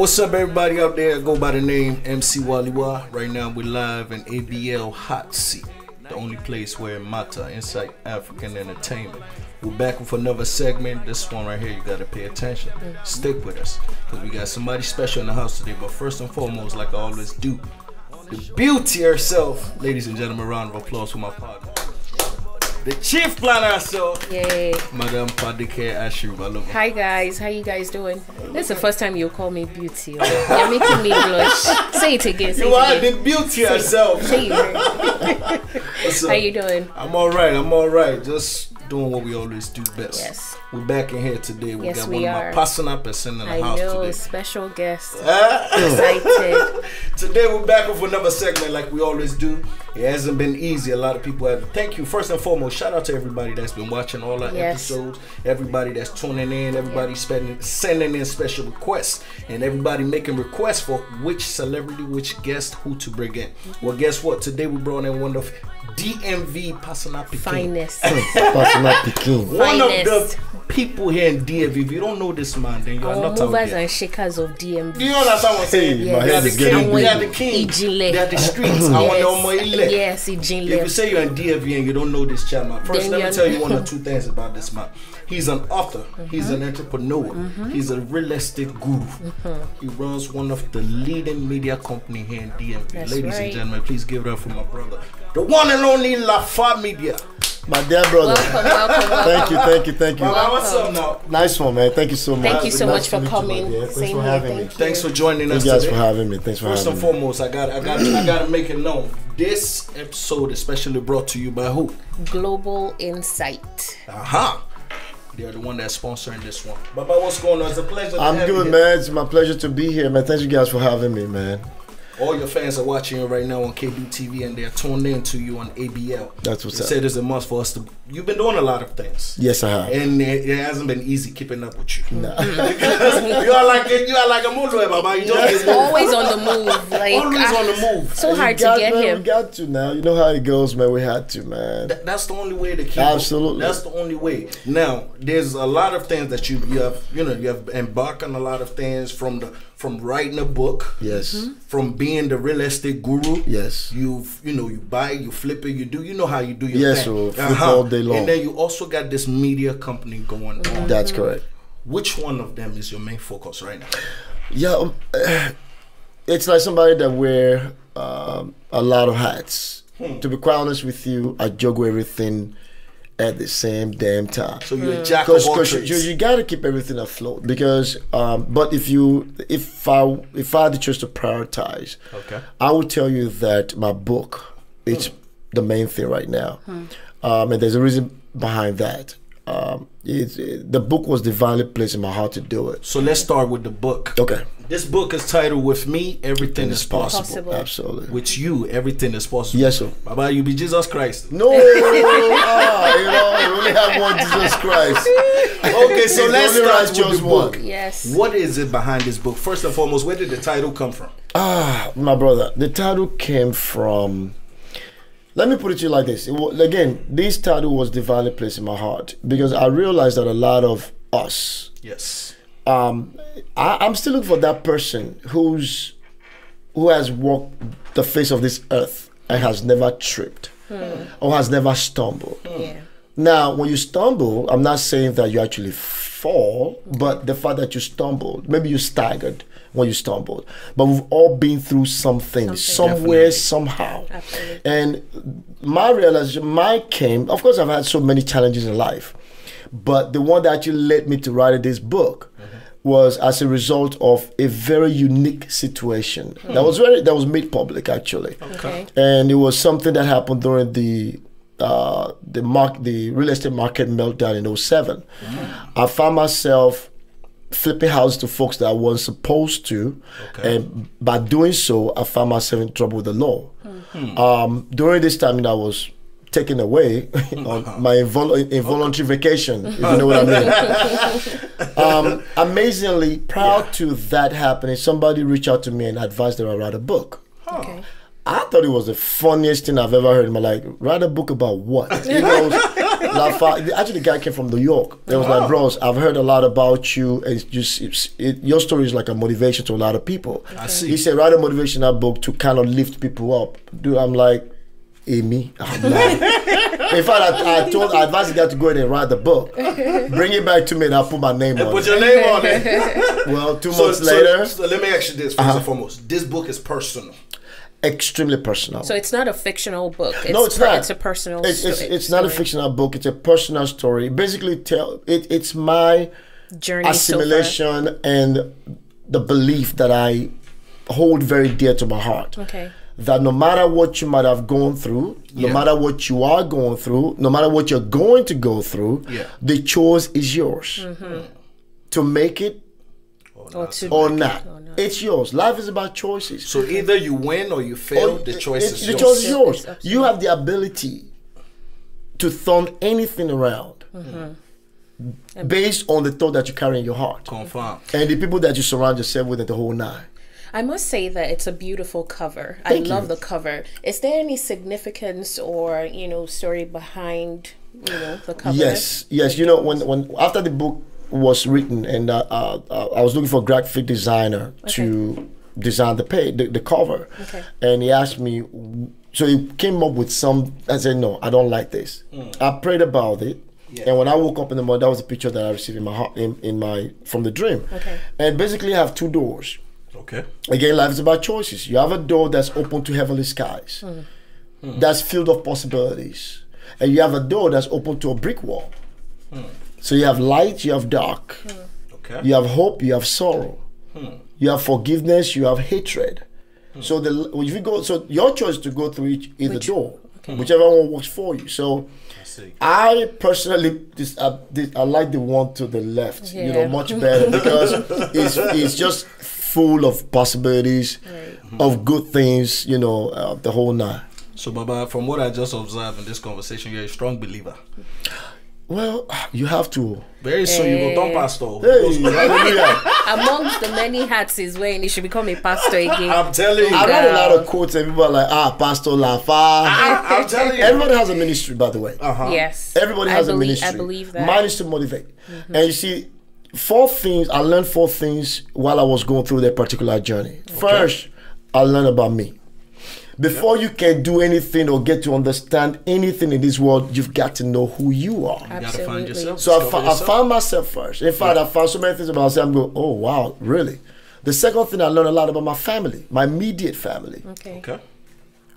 what's up, everybody out there? I go by the name MC Wallywa. Right now, we're live in ABL Hot Seat, the only place where it matter, Insight African Entertainment. We're back with another segment. This one right here, you gotta pay attention. Stick with us, because we got somebody special in the house today. But first and foremost, like I always do, the beauty herself. Ladies and gentlemen, round of applause for my partner, the chief planner herself. Yay. Madam Fadeke Ashiru-Balogun. Hi guys, how you guys doing? This is the first time you call me beauty. You're making me blush. Say it again. You are the beauty herself. Say it. What's up? How you doing? I'm alright. Just doing what we always do best. Yes. We're back in here today. We got one of my personal person in the I house know, today. special guest. Excited. Today we're back with another segment like we always do. It hasn't been easy. A lot of people have. Thank you. First and foremost, shout out to everybody that's been watching all our episodes. Everybody that's tuning in. Everybody sending in special requests. And everybody making requests for which celebrity, which guest, who to bring in. Well, guess what? Today we brought in one of DMV Personal Peking. Finest. Personal Peking. One of the people here in DMV. If you don't know this man, then you are not out movers there. and shakers of DMV. Do you understand what I'm saying? Hey, my head is getting They big. are the king. Ijile. They are the streets. I want the Omo Ile. Yes, If you Ijile. say you're in DMV and you don't know this chat, man, first Then let me you're- tell you one or two things about this man. He's an author. He's an entrepreneur. He's a real estate guru. He runs one of the leading media company here in DMV. That's Ladies and right. gentlemen, please give it up for my brother, the one and only Lafa Media. My dear brother. Welcome. Thank you. Mama, what's up now? Nice one, man. Thank you so much. Thank you so Nice much to for meet you, coming. my dear. Thanks Same for here, having me. thank you. Thanks for joining us Thank you guys today. for having me. Thanks for First having and me. foremost, I gotta make it known. This episode is especially brought to you by who? Global Insight. They're the one that's sponsoring this one. Baba, what's going on? It's a pleasure to I'm have you good, here. man. It's my pleasure to be here, man. Thank you guys for having me, man. All your fans are watching you right now on KD TV and they're tuned in to you on ABL. That's what's They up. said it's a must for us to. You've been doing a lot of things. Yes, I have. And it hasn't been easy keeping up with you. Because you are like a Mulwe, Baba. You just Always on the move. Like always on the move. so hard to Man, get We him. got to now. You know how it goes, man. We had to, man. That's the only way to keep Absolutely. up. That's the only way. Now, there's a lot of things that you have embarked on a lot of things from writing a book. Yes. From being the real estate guru. Yes. You buy, you flip it, you know how you do your Yes, thing. so flip all day long. And then you also got this media company going on. That's correct. Which one of them is your main focus right now? Yeah, it's like somebody that wear a lot of hats. To be quite honest with you, I juggle everything at the same damn time. So you're a jack of all Because trades. you got to keep everything afloat. Because, but if I had the choice to prioritize, Okay. I would tell you that my book it's the main thing right now, and there's a reason behind that. The book was divinely placed in my heart to do it. So let's start with the book. Okay. This book is titled "With Me, Everything is Possible." Absolutely. With you, everything is possible. Yes, sir. Baba, you be Jesus Christ. No, you only have one Jesus Christ. Okay, so He's let's the only start with righteous the book. one. Yes. What is it behind this book? First and foremost, where did the title come from? My brother, the title came from. Let me put it to you like this. Again, this title was divinely placed in my heart because I realized that a lot of us. Yes. I'm still looking for that person who has walked the face of this earth and has never tripped or has never stumbled. Yeah. Now, when you stumble, I'm not saying that you actually fall, but the fact that you stumbled, maybe you staggered when you stumbled. But we've all been through something somewhere, Definitely. somehow. Absolutely. And my realization, of course, I've had so many challenges in life, but the one that actually led me to write this book was as a result of a very unique situation that was made public actually. Okay. And it was something that happened during the real estate market meltdown in 2007. I found myself flipping houses to folks that I wasn't supposed to, and by doing so, I found myself in trouble with the law. During this time, I was taken away on my involuntary vacation, if you know what I mean. Amazingly, prior to that happening, somebody reached out to me and advised that I write a book. Okay. I thought it was the funniest thing I've ever heard in my life. Write a book about what? You know, Lafa, actually the guy came from New York. It was like, bros, I've heard a lot about you, and your story is like a motivation to a lot of people. I see. He said, write a motivational book to kind of lift people up. Dude, I'm like, me? I'm like, in fact, I advised the guy to go ahead and write the book. Bring it back to me and I'll put my name on it. Put your name on it. Well, 2 months later. So let me ask you this first and foremost. This book is personal. Extremely personal. So it's not a fictional book. No, it's not. It's a personal story. It's not a fictional book. It's a personal story. Basically, it's my journey, assimilation and the belief that I hold very dear to my heart. Okay. That no matter what you might have gone through, no matter what you are going through, no matter what you're going to go through, the choice is yours. To make it or not. It's yours. Life is about choices. So either you win or you fail, the choice is yours. The choice is yours. You have the ability to turn anything around based on the thought that you carry in your heart. Confirm. And the people that you surround yourself with at the whole nine. I must say that it's a beautiful cover. I love the cover. Is there any significance or, story behind, the cover? Yes. When after the book was written and I was looking for a graphic designer to design the cover. Okay. And he asked me, so he came up with some, I said, no, I don't like this. I prayed about it. Yeah. And when I woke up in the morning, that was the picture that I received in my heart, from the dream. Okay. And basically I have 2 doors. Okay. Again, life is about choices. You have a door that's open to heavenly skies, that's filled of possibilities, and you have a door that's open to a brick wall. So you have light, you have dark. Okay. You have hope, you have sorrow. You have forgiveness, you have hatred. So if you go, so your choice to go through either door, whichever one works for you. So I personally, I like the one to the left, much better because it's just full of possibilities, of good things, the whole nine. So, Baba, from what I just observed in this conversation, you're a strong believer. Well, you have to. Very soon you go down pastor. Amongst the many hats he's wearing, he should become a pastor again. I'm telling you. I read a lot of quotes and people are like, Pastor Lafa. I'm telling you. Everybody has a ministry, by the way. Yes. Everybody has a ministry. I believe that. Mine is to motivate. And you see, I learned 4 things while I was going through that particular journey. Okay. First, I learned about me. Before you can do anything or get to understand anything in this world, you've got to know who you are. Absolutely. You got to find yourself. So I found myself first. In fact, I found so many things about myself. I'm going, oh, wow, really? The second thing, I learned a lot about my family, my immediate family. Okay.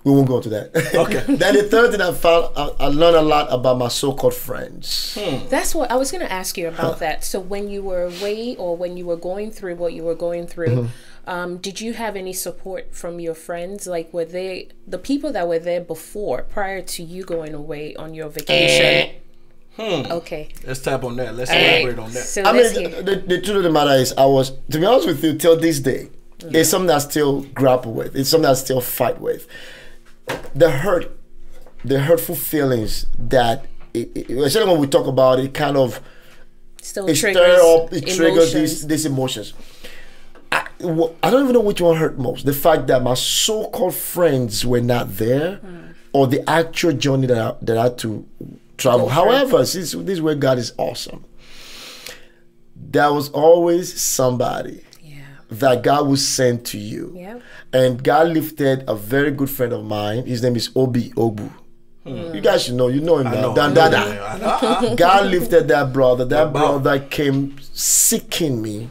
We won't go into that. Okay. Then the third thing I found, I learned a lot about my so-called friends. That's what I was going to ask you about that. So when you were away or when you were going through what you were going through, did you have any support from your friends? Like, were they the people that were there before, prior to you going away on your vacation? Okay. Let's tap on that. Let's elaborate on that. So the truth of the matter is, to be honest with you, till this day, it's something I still grapple with. It's something I still fight with. The hurtful feelings that, especially when we talk about it, kind of triggers these emotions. I don't even know which one hurt most. The fact that my so-called friends were not there, or the actual journey that I had to travel. However, this is where God is awesome. There was always somebody that God will send to you. Yeah. And God lifted a very good friend of mine. His name is Obi Ogbu. You guys should know. You know him now. God lifted that brother. That brother came seeking me,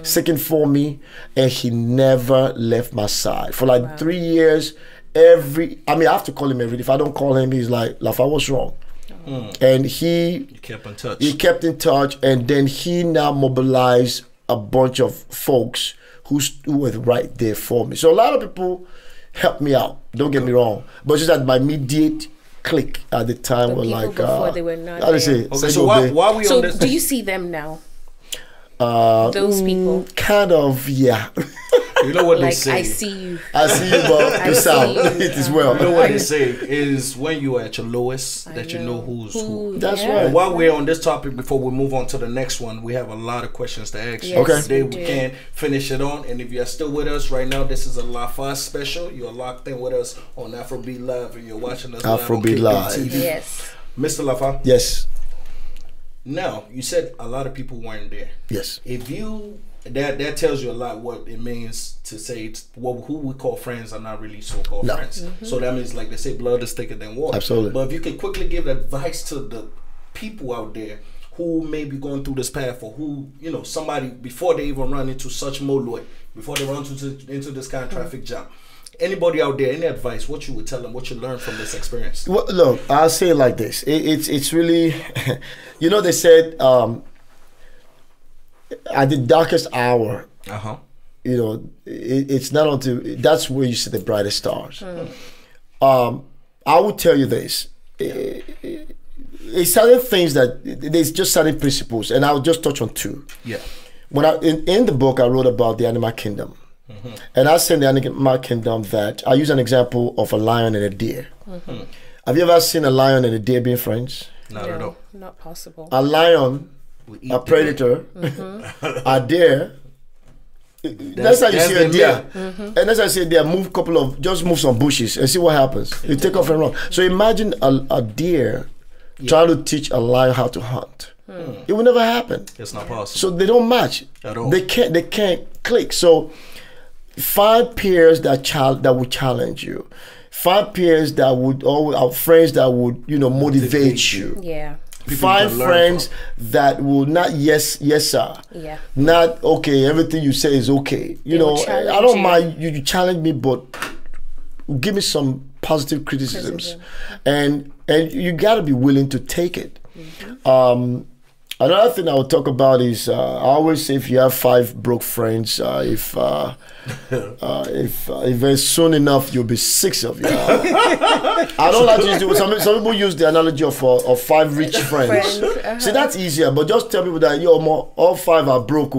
seeking for me, and he never left my side. For like 3 years, I have to call him every day. If I don't call him, he's like, Lafa, what's wrong? And he kept in touch. He kept in touch, and then he now mobilized a bunch of folks who were right there for me. So a lot of people helped me out. Don't get me wrong, but just that my immediate clique at the time were like, before they were not there. So why we on this? Do you see them now? Those people, kind of, yeah. You know what like, they say? I see you, but peace out. It is well. You know what they say is when you are at your lowest that you know who's who. That's right. And while we're on this topic, before we move on to the next one, we have a lot of questions to ask you. Yes, Today we can finish it on, and if you are still with us right now, this is a Lafa special. You are locked in with us on AfroBeat Live, and you're watching us AfroBeat Live. TV. Yes, Mr. Lafa. Yes. Now, you said a lot of people weren't there. Yes. If you that tells you a lot what it means to say who we call friends are not really so-called friends. So that means, like they say, blood is thicker than water. Absolutely. But if you could quickly give advice to the people out there who may be going through this path, or who, you know, somebody before they even run into such moloi, before they run into this kind of traffic jam. Anybody out there, any advice, what you would tell them, what you learned from this experience? Well, look, I'll say it like this. It's really, you know, they said at the darkest hour, you know, it's not until, that's where you see the brightest stars. I will tell you this. It's certain things that, there's just certain principles, and I'll just touch on two. Yeah. When in the book, I wrote about the animal kingdom. And I say in the animal kingdom that I use an example of a lion and a deer. Have you ever seen a lion and a deer being friends? Not at all. Not possible. A lion, a predator, a deer. That's how you see a deer. And that's how you see a deer. Just move some bushes and see what happens. You take off and run. So imagine a deer trying to teach a lion how to hunt. It will never happen. It's not possible. So they don't match at all. They can't click. So find peers that would challenge you. Find peers that would friends that would, you know, motivate you. Yeah. Find friends that will not yes sir. Yeah. Not okay, everything you say is okay. You know, I don't mind you challenge me, but give me some positive criticisms. And you gotta be willing to take it. Another thing I would talk about is I always say, if you have 5 broke friends, if very soon enough you'll be 6 of you. I don't like to use it. Some people use the analogy of 5 rich friends. See, that's easier, but just tell people that all 5 are broke,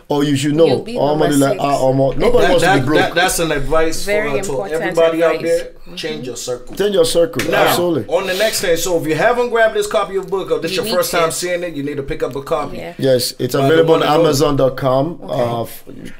or you should know. Nobody wants to be broke. That's an advice for everybody out there. Change your circle. Change your circle. Now, absolutely. On the next thing, so if you haven't grabbed this copy of the book, or this is your first time seeing it, you need to pick up a copy. Yeah. Yes, it's available on Amazon.com.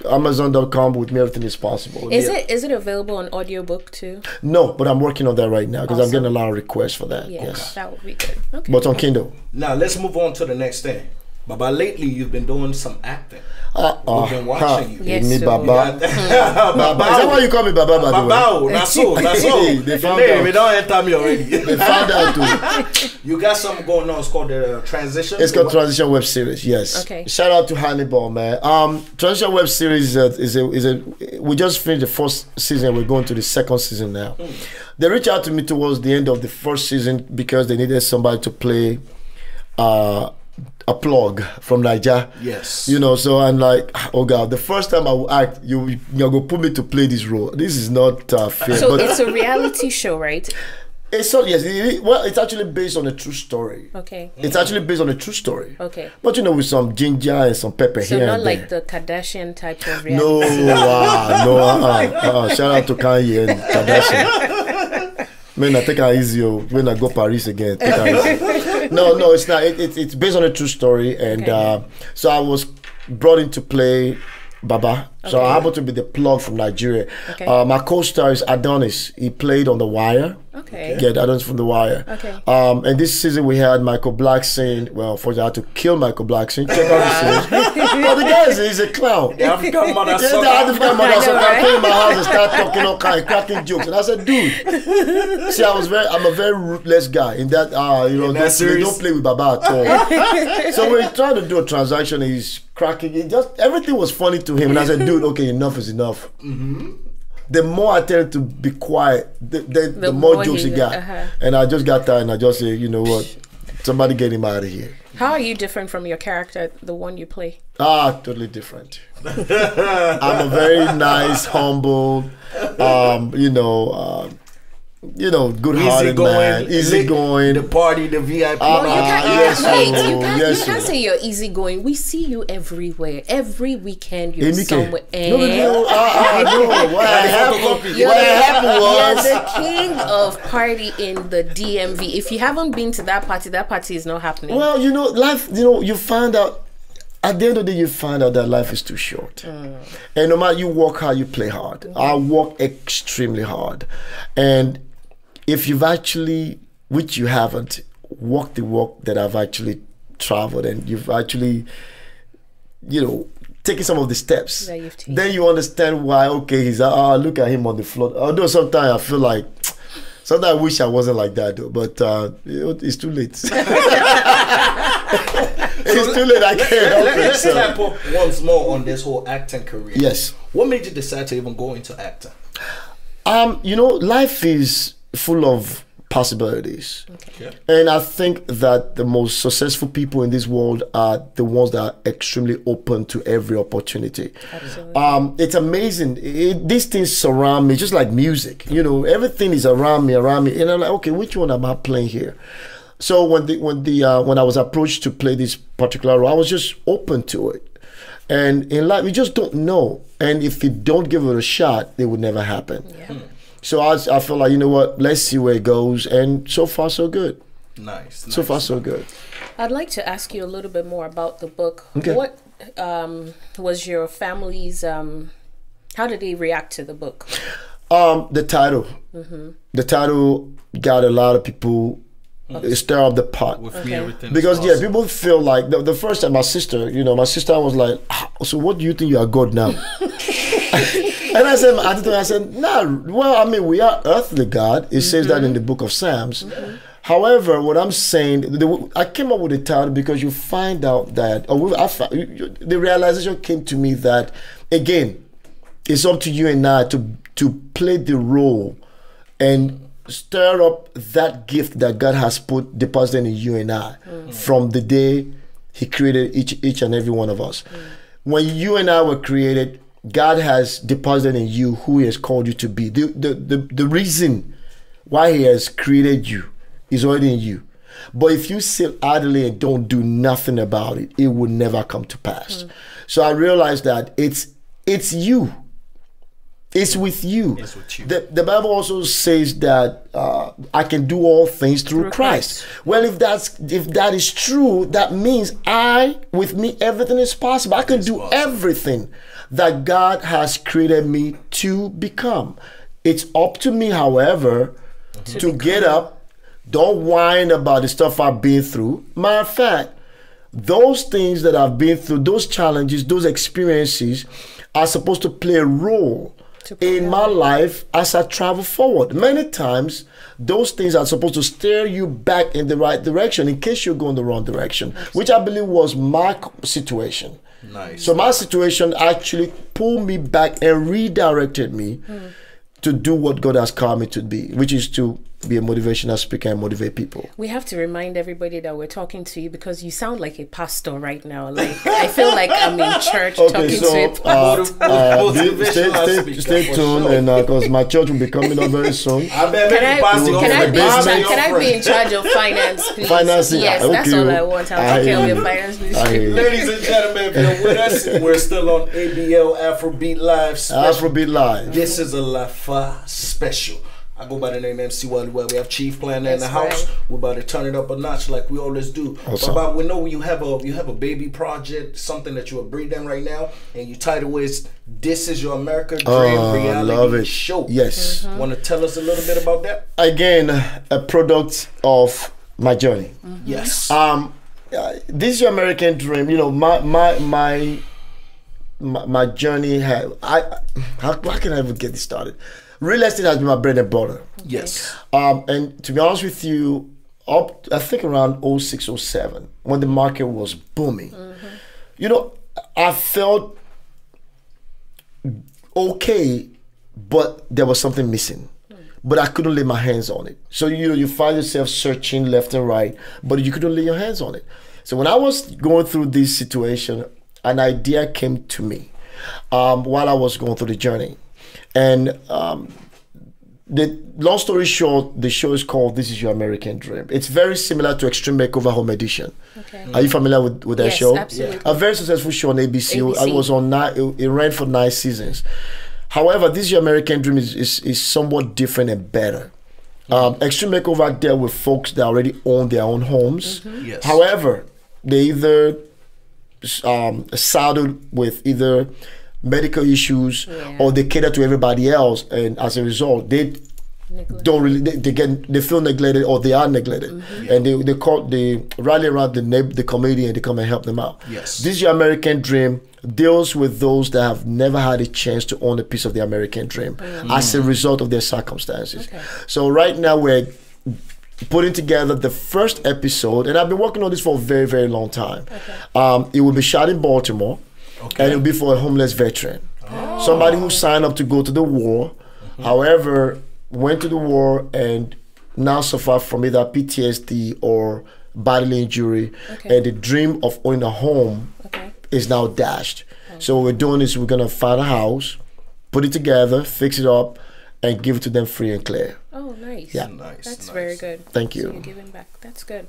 Amazon.com, with me, everything is possible. Is it available on audiobook too? No, but I'm working on that right now because I'm getting a lot of requests for that. Yeah, yes, that would be good. Okay. But on Kindle. Now let's move on to the next thing. Baba, lately you've been doing some acting. We've been watching you. Yes, me, so. Baba. Baba. Is that why you call me Baba? Baba, that's all. They found out. We don't enter me already. They found out too. You got something going on. It's called the Transition. It's called Transition Web Series. Yes. Okay. Shout out to Hannibal, man. Transition Web Series is a. We just finished the first season. We're going to the second season now. They reached out to me towards the end of the first season because they needed somebody to play. A plug from Nigeria. Yes. You know, so I'm like, oh God, the first time I will act, you're going to put me to play this role. This is not fair. So but it's a reality show, right? It's it's actually based on a true story. Okay. It's actually based on a true story. Okay. But you know, with some ginger and some pepper So here not and like there. the Kardashian type of reality. No, shout out to Kanye and Kardashian. Man, I take her easy. When I go Paris again, take her easy. No, it's not. It's based on a true story, and so I was brought in to play Baba. So I happened to be the plug from Nigeria. Okay. My co-star is Adonis. He played on The Wire. Okay. Yeah, Adonis from The Wire. Okay. And this season we had Michael Blackson. Well, unfortunately, I had to kill Michael Blackson. Check out the series. But the guy is a clown. The African mother Yeah, the African mother sucker. I came in my house and started talking all kind of cracking jokes, and I said, "Dude, see, I'm a very ruthless guy in that. They don't play with Baba at all." So we're trying to do a transaction. He's cracking. Everything was funny to him, and I said, "Dude, okay, enough is enough." The more I tended to be quiet, the more jokes he got. And I just got tired, and I just said, you know what? Somebody get him out of here. How are you different from your character, the one you play? Totally different. I'm a very nice, humble, good-hearted man, easygoing. The party, the VIP. You can't say you're easygoing. We see you everywhere. Every weekend you're somewhere. What happened was you're the king of party in the DMV. If you haven't been to that party is not happening. Well, life, you find out. At the end of the day, you find out that life is too short. And no matter you work hard, you play hard. I work extremely hard. And if you've actually, which you haven't, walked the walk that I've actually traveled and you've actually, you know, taken some of the steps, that you've taken. then you understand why, okay, he's, look at him on the floor. Although sometimes I feel like, sometimes I wish I wasn't like that though, but it's too late. It's too late, I can't help it. Let's tap up once more on this whole acting career. Yes. What made you decide to even go into acting? You know, life is full of possibilities. Okay. Yeah. And I think that the most successful people in this world are the ones that are extremely open to every opportunity. Absolutely. It's amazing. These things surround me, just like music. You know, everything is around me, and I'm like, okay, which one am I playing here? So when I was approached to play this particular role, I was just open to it. And in life, you just don't know. And if you don't give it a shot, it would never happen. Yeah. So I feel like, you know what, let's see where it goes. And so far, so good. Nice. So far, so good. I'd like to ask you a little bit more about the book. Okay. What was your family's, how did they react to the book? The title. The title got a lot of people stir up the pot. With me, Okay. everything. Because is yeah, possible. people feel like the first time my sister was like, so what do you think you are God now? And I said, nah, well, I mean, we are earthly God. It says that in the book of Psalms. However, what I'm saying, I came up with the title because you find out that, the realization came to me that, again, it's up to you and I to play the role and stir up that gift that God has deposited in you and I from the day He created each and every one of us. When you and I were created, God has deposited in you who He has called you to be. The reason why He has created you is already in you. But if you sit idly and don't do nothing about it, it will never come to pass. So I realized that it's you. It's with you. It's with you. The Bible also says that I can do all things through Christ. Well, if that is true, that means with me, everything is possible. I can do everything that God has created me to become. It's up to me, however, to get up. Don't whine about the stuff I've been through. Matter of fact, those things that I've been through, those challenges, those experiences are supposed to play a role in my life as I travel forward. Many times, those things are supposed to steer you back in the right direction in case you're going the wrong direction, which I believe was my situation. Nice. So my situation actually pulled me back and redirected me to do what God has called me to be, which is to be a motivational speaker and motivate people. We have to remind everybody that we're talking to you because you sound like a pastor right now. Like I feel like I'm in church talking to it. Stay tuned, and because my church will be coming up very soon. Can I be in charge of finance, please? Financing. Yes, that's all I want. I'll take care of your finance, please. Ladies and gentlemen, if you're with us, we're still on ABL AfroBeat Live special. AfroBeat Live. This is a Lafa special. I go by the name MC Wallywa. We have Chief Planner in the That's house. right. We're about to turn it up a notch like we always do. Awesome. But we know you have a baby project, something that you are breathing right now, and your title is "This Is Your America Dream Reality Show." Yes. Want to tell us a little bit about that? Again, a product of my journey. Yes. This is Your American Dream. You know, my journey how can I even get this started? Real estate has been my bread and butter. Yes. And to be honest with you, I think around 06, 07, when the market was booming, you know, I felt okay, but there was something missing. But I couldn't lay my hands on it. So you find yourself searching left and right, but you couldn't lay your hands on it. So when I was going through this situation, an idea came to me while I was going through the journey. And the long story short, the show is called "This Is Your American Dream." It's very similar to Extreme Makeover Home Edition. Okay. Are you familiar with that Yes, show? Absolutely. A very successful show on ABC. I was on it ran for 9 seasons. However, "This Is Your American Dream" is somewhat different and better. Extreme Makeover dealt with folks that already own their own homes. Yes. However, they either saddled with medical issues or they cater to everybody else, and as a result they don't really they feel neglected or they are neglected, and they rally around the community and they come and help them out. Yes, this Your American Dream deals with those that have never had a chance to own a piece of the American dream as a result of their circumstances. So right now we're putting together the first episode, and I've been working on this for a very, very long time. It will be shot in Baltimore, and it will be for a homeless veteran, somebody who signed up to go to the war, however went to the war and now suffer from either PTSD or bodily injury, and the dream of owning a home is now dashed. So what we're doing is we're gonna find a house, put it together, fix it up, and give it to them free and clear. Oh, nice. Yeah, That's very good. Thank you. So you're giving back. That's good.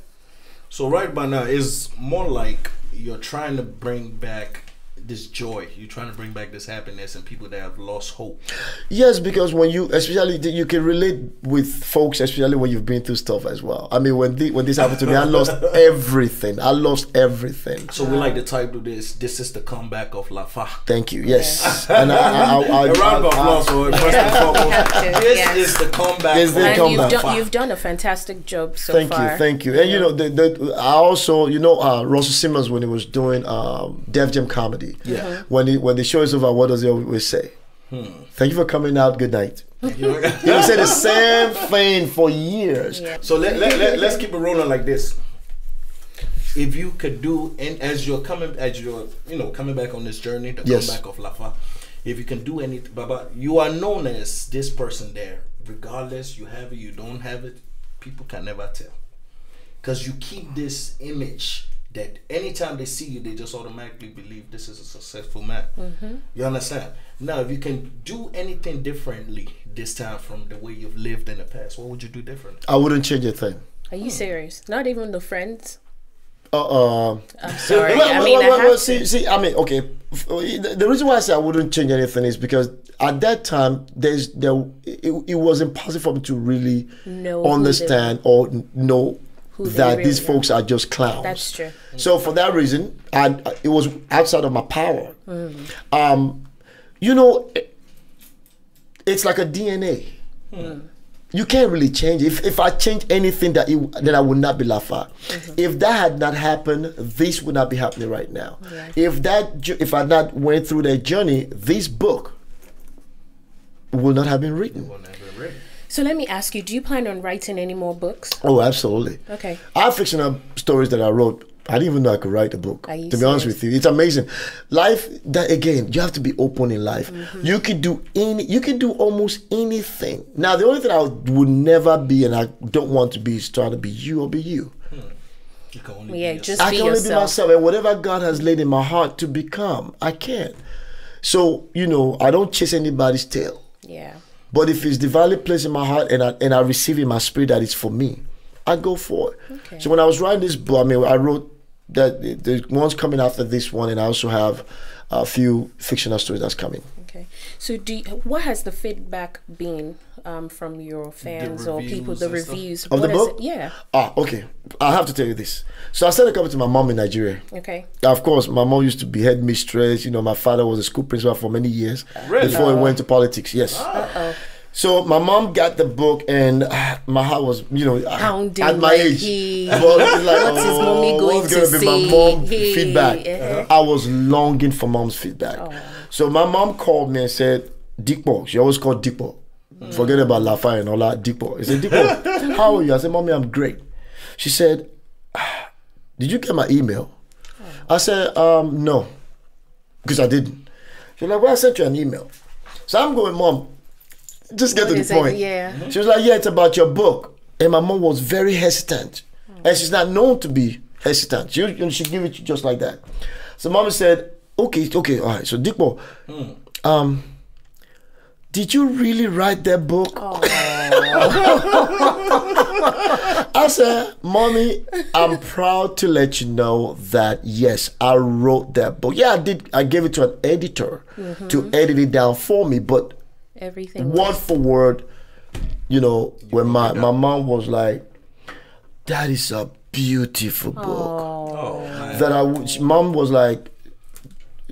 So right by now, it's more like you're trying to bring back this joy. You're trying to bring back this happiness in people that have lost hope. Yes, because when you, especially, you can relate with folks, especially when you've been through stuff as well. I mean, when this happened to me, I lost everything. I lost everything. So we like the title of this. This is the comeback of Lafa. Thank you. Yes. And a round of applause for it. First and foremost. This is the comeback. And you've done a fantastic job so far. Thank you. And you know, I also, you know, Russell Simmons, when he was doing Def Jam comedy, when the show is over, what does he always say? Thank you for coming out. Good night. You know, say the same thing for years. So let's keep it rolling like this. If you could do, and as you're coming back on this journey, the comeback of Lafa, if you can do anything, Baba, you are known as this person there. Regardless, you have it, you don't have it, people can never tell, because you keep this image that anytime they see you, they just automatically believe this is a successful man. You understand? Now, if you can do anything differently this time from the way you've lived in the past, what would you do differently? I wouldn't change a thing. Are you serious? Not even the friends? I'm sorry. I mean, okay. The reason why I say I wouldn't change anything is because at that time, it was impossible for me to really understand or know that these folks are just clowns. That's true. So for that reason, it was outside of my power. You know, it's like a DNA. You can't really change it. If I change anything, then I would not be Lafa. If that had not happened, this would not be happening right now. If I not went through that journey, this book would not have been written. So let me ask you, do you plan on writing any more books? Oh, absolutely. Okay. I have fictional stories that I wrote. I didn't even know I could write a book. To be honest with you, it's amazing. Life, that again, you have to be open in life. You can do almost anything. Now, the only thing I would never be, and I don't want to be, is trying to be you or be you. You can only be yourself. I can only be myself, and whatever God has laid in my heart to become, I can. So, you know, I don't chase anybody's tail. Yeah. But if it's divinely placed in my heart and I receive in my spirit that it's for me, I go for it. Okay. So when I was writing this book, I mean, I wrote that the one's coming after this one, and I also have a few fictional stories that's coming. Okay. So what has the feedback been from your fans or people, the reviews? Of the book? Yeah. Okay. I have to tell you this. So I started coming to my mom in Nigeria. Okay. Of course, my mom used to be headmistress. You know, my father was a school principal for many years before he went to politics. Yes. So my mom got the book, and my heart was, you know, pounding at my age. What's his mommy going to say? My mom feedback. I was longing for mom's feedback. So my mom called me and said, Dikpo. She always called Dikpo. Forget about Lafa and all that. Dikpo. I said, Dikpo, how are you? I said, Mommy, I'm great. She said, did you get my email? I said, no, because I didn't. She was like, well, I sent you an email. So I'm going, Mom, just get to the point. She was like, yeah, it's about your book. And my mom was very hesitant. And she's not known to be hesitant. She give it just like that. So Mommy said, okay, all right. So Dikpo, did you really write that book? I said, Mommy, I'm proud to let you know that, yes, I wrote that book. Yeah, I did. I gave it to an editor to edit it down for me, but everything word for word, you know, when my mom was like, that is a beautiful book. Mom was like,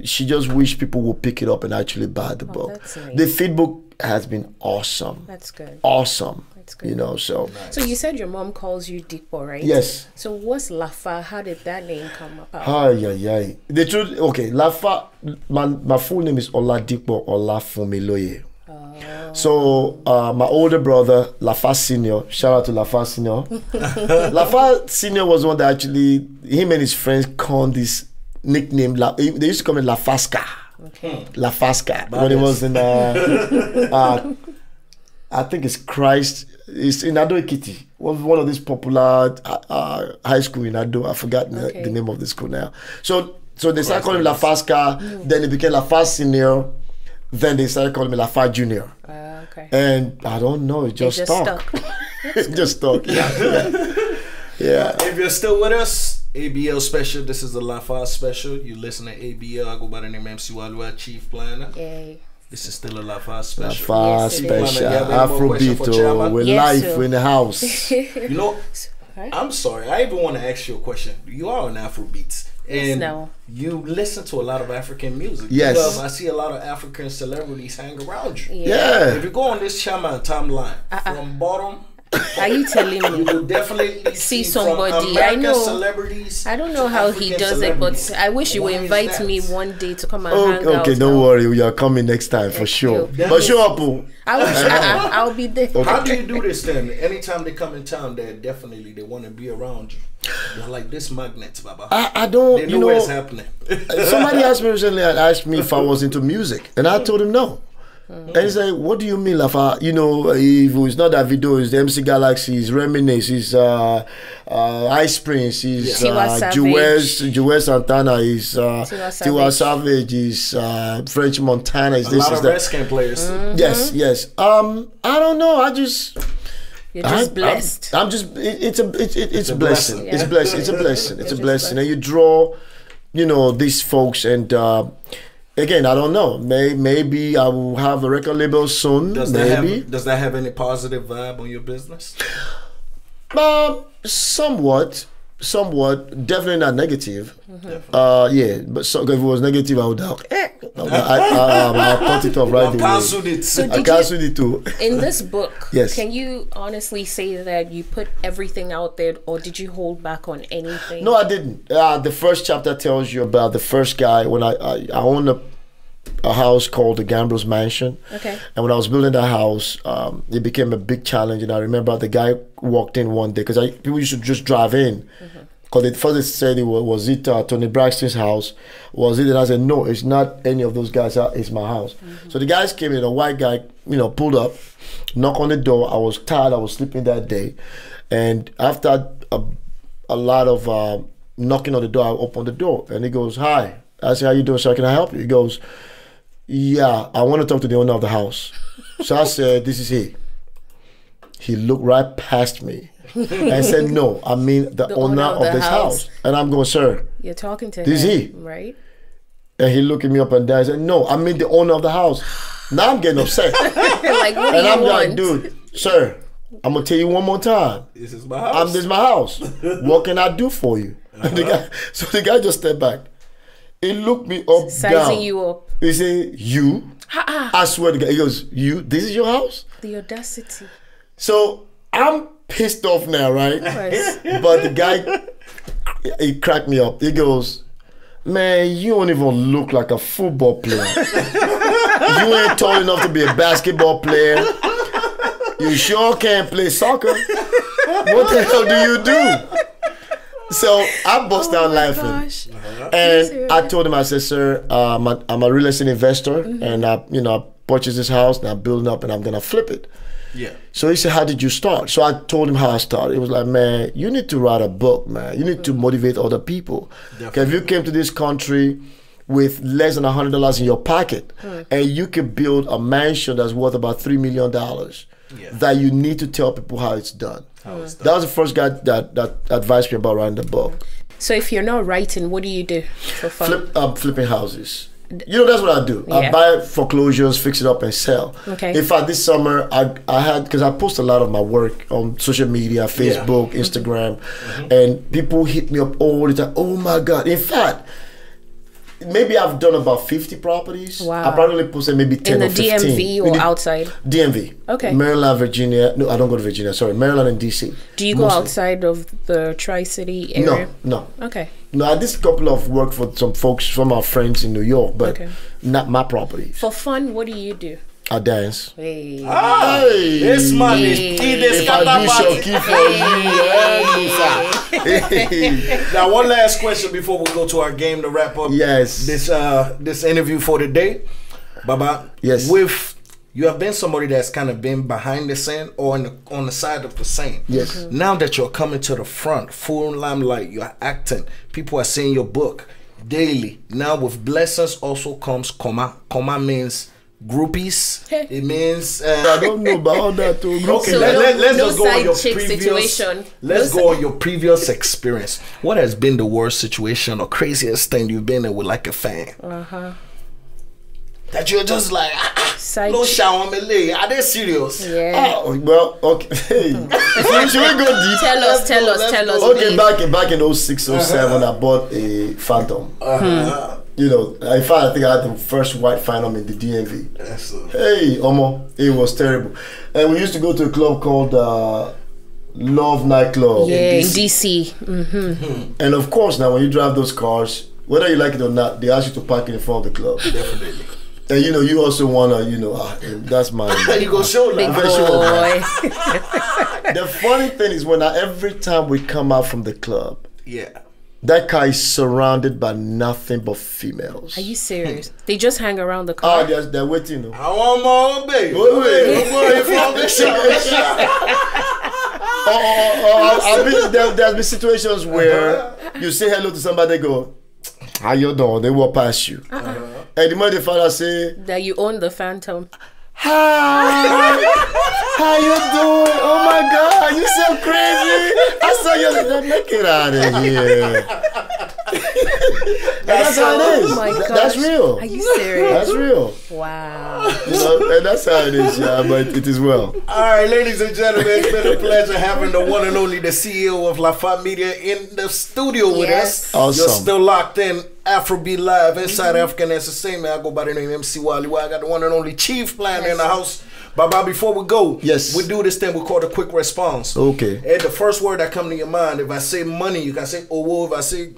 she just wished people would pick it up and actually buy the book. The has been awesome. That's good. Awesome. That's good. You know, so. So you said your mom calls you Dikbo, right? Yes. So what's Lafa? How did that name come about? Ay. The truth, okay, Lafa, my full name is Ola Lafa. So my older brother, Lafa Senior, shout out to Lafa Senior. Lafa Senior was one that actually, him and his friends called this nickname, they used to call me Lafasca. Okay. Lafasca. When it was in, I think it's Christ, it's in Ado Ekiti. One of these popular high school in Ado. I forgot the name of the school now. So they started calling me Lafasca, then it became Lafa Senior, then they started calling me Lafa Junior. Okay. And I don't know, it just stuck. It just stuck. Yeah. If you're still with us, ABL special. This is the Lafa special. You listen to ABL. I go by the name MC Wallywa, Chief Planner. Yay. This is still a Lafa special. Lafa Yes, special. Afrobeat. With Yes, life sir. in the house. You know, I'm sorry. I even want to ask you a question. You are on Afrobeats. And No. you listen to a lot of African music. Yes. Because I see a lot of African celebrities hang around you. Yeah. If you go on this Chairman timeline, from bottom, Are you telling you me? will definitely See from somebody. American I know. celebrities. I don't know to how he African does it, but celebrities. I wish you would Why is invite that? me one day to come and hang out. Okay, don't now. worry. We are coming next time for sure. you. But show up. Oh. I'll be there. How do you do this then? Anytime they come in town, they want to be around you. They're like this magnets, Baba. I don't, They you know what's know, happening. somebody asked me recently and asked me if I was into music. And I told him no. And he said, what do you mean, Lafa? You know, if it's not that video, it's the MC Galaxy, it's Reminisce, it's Ice Prince, it's Tiwa Joel Santana, it's Tiwa Savage. Savage, it's French Montana, it's A this, lot is of that. Redskins players. Yes. I don't know. You're just blessed. I'm just. It's a blessing. blessing. It's a blessing. It's a blessing. It's a just blessing. And you draw, you know, these folks. And again, I don't know. Maybe I will have a record label soon. Does maybe. that have any positive vibe on your business? Somewhat. Definitely not negative. Yeah, but if it was negative, I would have. I'll cut it off right away. Cancelled it. I canceled it too. In this book, Yes. can you honestly say that you put everything out there, or did you hold back on anything? No, I didn't. The first chapter tells you about the first guy when I owned a house called the Gambler's Mansion. Okay. And when I was building that house, it became a big challenge. And I remember the guy walked in one day because people used to just drive in. Because first they said was it Tony Braxton's house? Was it? And I said, no, it's not any of those guys' house. It's my house. So the guys came in. A white guy, pulled up, knocked on the door. I was tired. I was sleeping that day. And after a lot of knocking on the door, I opened the door. And he goes, hi. I said, how you doing, sir? Can I help you? He goes, yeah, I want to talk to the owner of the house. So I said, this is he. He looked right past me and said, no, I mean the owner of this house. And I'm going, sir. You're talking to This him, is he. right? And he looked at me up and down and said, no, I mean the owner of the house. Now I'm getting upset. Like, what do And you I'm want? like, dude, sir, I'm going to tell you one more time. This is my house. This is my house. What can I do for you? So the guy just stepped back. He looked me up, Sizing down. you up. He said, you? I swear to God. He goes, you? This is your house? The audacity. So I'm pissed off now, right? Yes. But the guy, he cracked me up. He goes, man, you don't even look like a football player. You ain't tall enough to be a basketball player. You sure can't play soccer. What the hell do you do? So I bust down laughing. Gosh. And I told him, I said, sir, I'm a real estate investor, and I purchased this house, and I'm building up, and I'm gonna flip it. Yeah. So he said, how did you start? So I told him how I started. He was like, man, you need to write a book, man. You need to motivate other people. Okay, if you came to this country with less than $100 in your pocket, and you could build a mansion that's worth about $3 million, that you need to tell people how it's done. That was the first guy that advised me about writing the book. So if you're not writing, what do you do for fun? Flipping houses. That's what I do. I buy foreclosures, fix it up, and sell. Okay. In fact, this summer I had, because I post a lot of my work on social media, Facebook, Instagram, and people hit me up all the time. Oh my God! In fact, maybe I've done about 50 properties. Wow. I probably posted maybe 10 or 15. In the DMV or outside? DMV. Okay. Maryland, Virginia. No, I don't go to Virginia. Sorry, Maryland and DC. Do you go outside of the Tri-City area? No. Okay. No, I did a couple of work for some folks, some of our friends in New York, but not my properties. For fun, what do you do? I dance. Hey. This man is If I do Shoki for you, Now, one last question before we go to our game to wrap up. Yes. This interview for the day, Baba. Yes. You have been somebody that's kind of been behind the scene or on the side of the scene. Yes. Now that you're coming to the front, full limelight, you're acting. People are seeing your book daily. Now with blessings also comes comma. Comma means groupies. It means I don't know about that too. okay, So let's no just go on your side chick previous situation. Let's go on your previous experience. What has been the worst situation or craziest thing you've been in with like a fan? That you're just like Side no chick. shower me lay. Are they serious? Yeah. Oh, well, okay. Hey. Should we go deep? Tell us. Okay, please. back in 06, 07, I bought a Phantom. You know, in fact, I think I had the first white Phantom in the DMV. Hey, Omo, it was terrible. And we used to go to a club called Love Nightclub. Yeah, in DC. And of course, now when you drive those cars, whether you like it or not, they ask you to park in front of the club. Definitely. And you know, you also wanna, that's my. You go show Big love. boy. The funny thing is when every time we come out from the club, Yeah. that car is surrounded by nothing but females. Are you serious? They just hang around the car. They're waiting. No? I want more, baby. I mean, there's been situations where you say hello to somebody, they go, how you doing? They walk past you. And the moment the father say, That you own the Phantom. hi, how you doing? Oh my God, you so crazy. I saw you. Make it out of here. That's how it is. Oh my gosh. That's real. Are you serious? That's real. Wow. And that's how it is, yeah, but it is well. All right, ladies and gentlemen, it's been a pleasure having the one and only the CEO of Lafa Media in the studio with us. Awesome. You're still locked in. AfroBeat Live inside African Entertainment. I go by the name MC Wallywa. I got the one and only Chief Planner in the house. Baba, before we go, yes, we do this thing we call the quick response. Okay. And the first word that come to your mind, if I say money, you can say oh. If I say,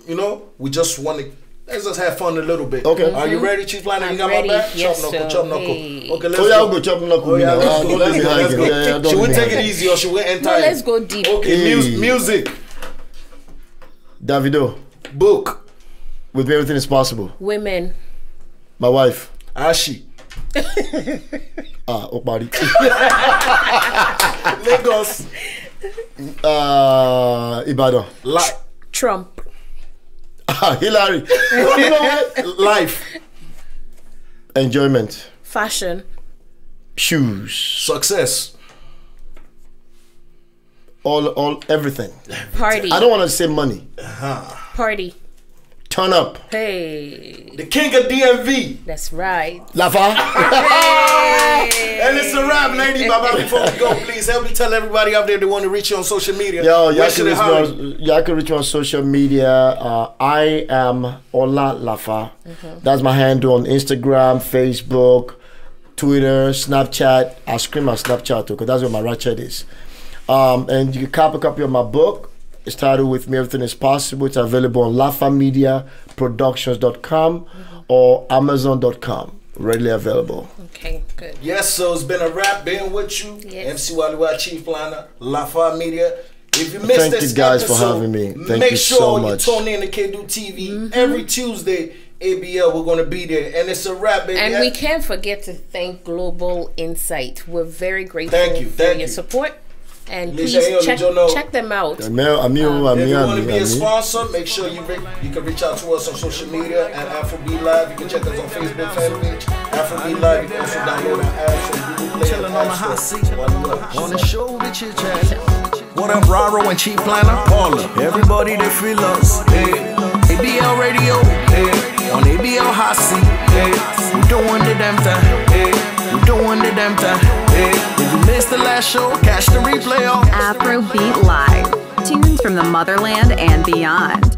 we just want to, let's just have fun a little bit. Okay. Are you ready, Chief Planner? You got ready. my back? Yes, chop knuckle, sir. chop knuckle. Hey. Okay, let's I'll go chop knuckle. Let's go. Yeah, Should we take it easy or should we enter? No, let's go deep. Okay, Hey. music. Davido, Book. with me everything is possible. Women. My wife. Ashi. Okbari. Lagos. Ibadan. Trump. Hillary. You know what? Life. Enjoyment. Fashion. Shoes. Success. All everything. Party. I don't want to say money. Party. Turn up. Hey. The king of DMV. That's right. Lafa. And it's a wrap, lady. Baba, before we go, please help me tell everybody out there they want to reach you on social media. Yo, y'all Where can reach me on social media. I am Ola Lafa. That's my handle on Instagram, Facebook, Twitter, Snapchat. I scream at Snapchat too, because that's where my ratchet is. And you can cop a copy of my book. It's titled With Me Everything Is Possible. It's available on lafamediaproductions.com or amazon.com. Readily available. Okay, good. Yes, so it's been a wrap being with you. Yes. MC Wallywa, Chief Planner, Lafa Media. If you missed Thank this you guys episode, for having me. Thank make you sure so you much. tune in to KDU TV every Tuesday. ABL, we're going to be there. And it's a wrap, baby. And we can't forget to thank Global Insight. We're very grateful for your support. And please check them out. If you want to be a sponsor, make sure you can reach out to us on social media at AfroBeat Live. You can check us on Facebook fan page, AfroBeat Live. You can also download our apps from Google Play and App Store. On the show with Chit Chat. What up, Raro and Chief Planner? All up. Everybody that feel us. Hey. ABL Radio. Hey. On ABL Hot Seat. Hey. We doing the damn thing. Hey. We doing the damn thing. Hey. If you missed the last show, catch the replay on AfroBeat Live. Tunes from the motherland and beyond.